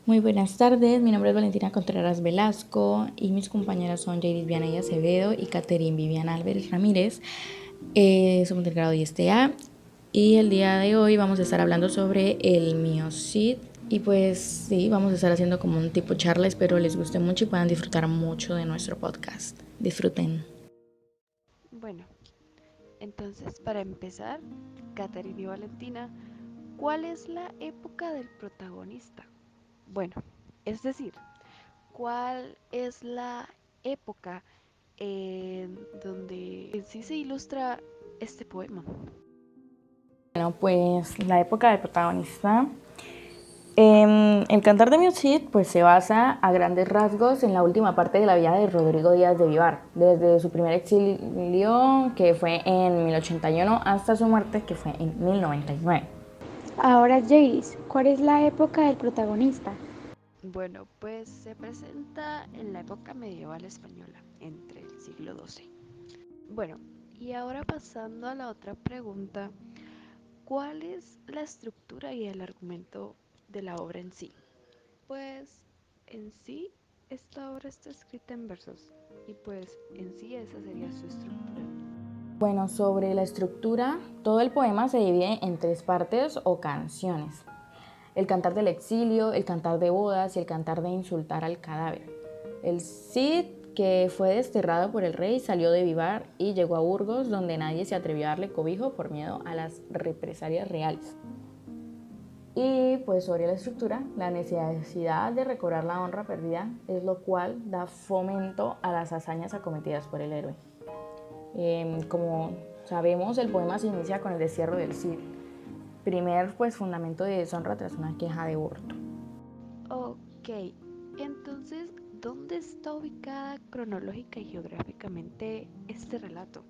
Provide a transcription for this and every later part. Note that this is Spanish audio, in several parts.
Muy buenas tardes, mi nombre es Valentina Contreras Velasco y mis compañeras son Jadis Vianey Acevedo y Caterine Viviana Álvarez Ramírez. Somos del grado 10TA y el día de hoy vamos a estar hablando sobre el miocid y pues sí, vamos a estar haciendo como un tipo charla, espero les guste mucho y puedan disfrutar mucho de nuestro podcast. Disfruten. Bueno, entonces para empezar, Caterina y Valentina, ¿cuál es la época del protagonista? Bueno, es decir, ¿cuál es la época en donde en sí se ilustra este poema? Bueno, pues la época del protagonista. El Cantar de mi Cid pues, se basa a grandes rasgos en la última parte de la vida de Rodrigo Díaz de Vivar, desde su primer exilio, que fue en 1081, hasta su muerte, que fue en 1099. Ahora, Jadis, ¿cuál es la época del protagonista? Bueno, pues se presenta en la época medieval española, entre el siglo XII. Bueno, y ahora pasando a la otra pregunta, ¿cuál es la estructura y el argumento de la obra en sí? Pues en sí esta obra está escrita en versos y pues en sí esa sería su estructura. Bueno, sobre la estructura, todo el poema se divide en tres partes o canciones. El cantar del exilio, el cantar de bodas y el cantar de insultar al cadáver. El Cid, que fue desterrado por el rey, salió de Vivar y llegó a Burgos, donde nadie se atrevió a darle cobijo por miedo a las represalias reales. Y pues sobre la estructura, la necesidad de recobrar la honra perdida es lo cual da fomento a las hazañas acometidas por el héroe. Como sabemos, el poema se inicia con el destierro del Cid, primer pues fundamento de deshonra tras una queja de hurto. Ok, entonces, ¿dónde está ubicada cronológica y geográficamente este relato?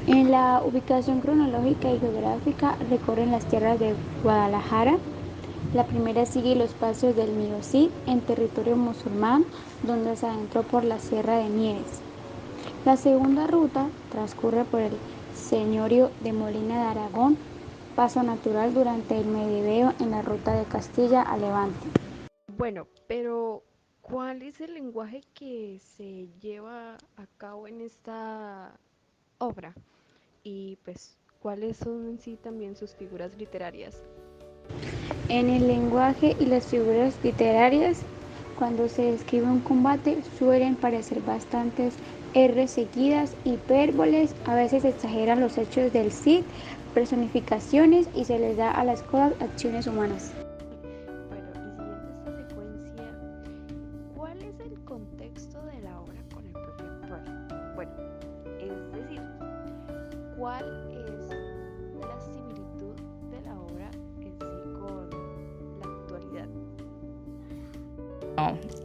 En la ubicación cronológica y geográfica recorren las tierras de Guadalajara. La primera sigue los pasos del Miocid en territorio musulmán, donde se adentró por la Sierra de Nieves. La segunda ruta transcurre por el señorío de Molina de Aragón, paso natural durante el medieveo en la ruta de Castilla a Levante. Bueno, pero ¿cuál es el lenguaje que se lleva a cabo en esta obra? Y pues, ¿cuáles son en sí también sus figuras literarias? En el lenguaje y las figuras literarias, cuando se describe un combate, suelen parecer bastantes R seguidas, hipérboles, a veces se exageran los hechos del Cid, personificaciones y se les da a las cosas acciones humanas. Bueno, y siguiendo esta secuencia, ¿cuál es el contexto de la obra con el propio actual? Bueno, es decir, ¿cuál es la similitud de la obra en sí con la actualidad?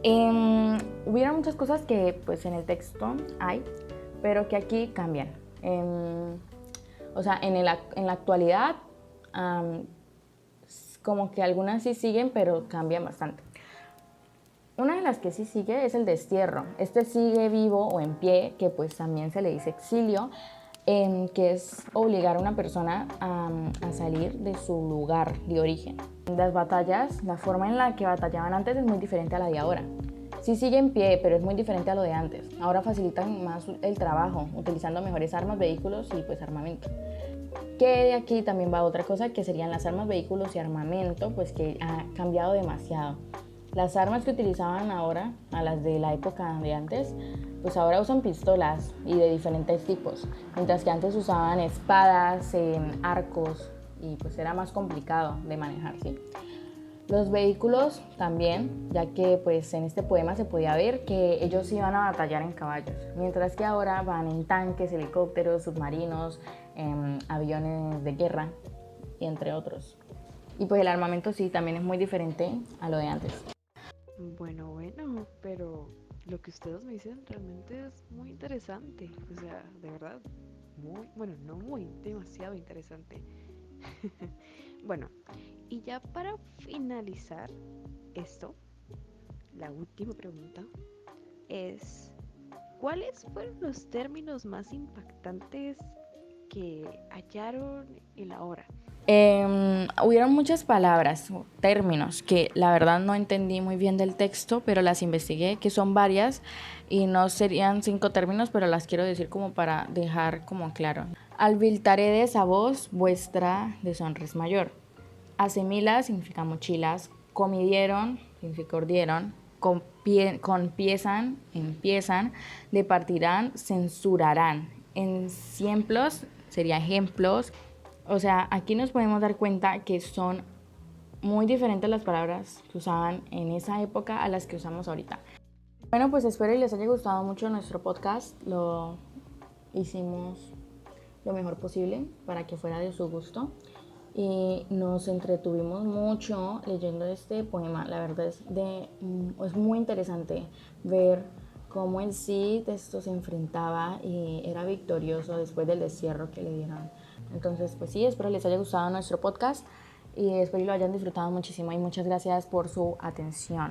No. Hubieron muchas cosas que pues en el texto hay, pero que aquí cambian. O sea, en la actualidad, um, como que algunas sí siguen, pero cambian bastante. Una de las que sí sigue es el destierro. Este sigue vivo o en pie, que pues también se le dice exilio, que es obligar a una persona a salir de su lugar de origen. Las batallas, la forma en la que batallaban antes es muy diferente a la de ahora. Sí sigue en pie, pero es muy diferente a lo de antes. Ahora facilitan más el trabajo, utilizando mejores armas, vehículos y pues armamento. Que de aquí también va otra cosa, que serían las armas, vehículos y armamento, pues que ha cambiado demasiado. Las armas que utilizaban ahora, a las de la época de antes, pues ahora usan pistolas y de diferentes tipos, mientras que antes usaban espadas, arcos y pues era más complicado de manejar, ¿sí? Los vehículos también, ya que pues en este poema se podía ver que ellos iban a batallar en caballos, mientras que ahora van en tanques, helicópteros, submarinos, aviones de guerra y entre otros. Y pues el armamento sí también es muy diferente a lo de antes. Bueno, pero lo que ustedes me dicen realmente es muy interesante. O sea, de verdad, muy, bueno, no muy, demasiado interesante. Bueno, y ya para finalizar esto, la última pregunta es, ¿cuáles fueron los términos más impactantes que hallaron en la obra? Hubieron muchas palabras, términos, que la verdad no entendí muy bien del texto, pero las investigué, que son varias, y no serían 5 términos, pero las quiero decir como para dejar como claro. Alviltaredes a vos vuestra deshonra mayor. Asemila significa mochilas, comidieron significa ordieron, empiezan, departirán, censurarán. En ejemplos sería ejemplos. O sea, aquí nos podemos dar cuenta que son muy diferentes las palabras que usaban en esa época a las que usamos ahorita. Bueno, pues espero y les haya gustado mucho nuestro podcast. Lo hicimos lo mejor posible para que fuera de su gusto. Y nos entretuvimos mucho leyendo este poema. La verdad es muy interesante ver cómo el Cid esto se enfrentaba y era victorioso después del destierro que le dieron. Entonces, pues sí, espero les haya gustado nuestro podcast y espero lo hayan disfrutado muchísimo y muchas gracias por su atención.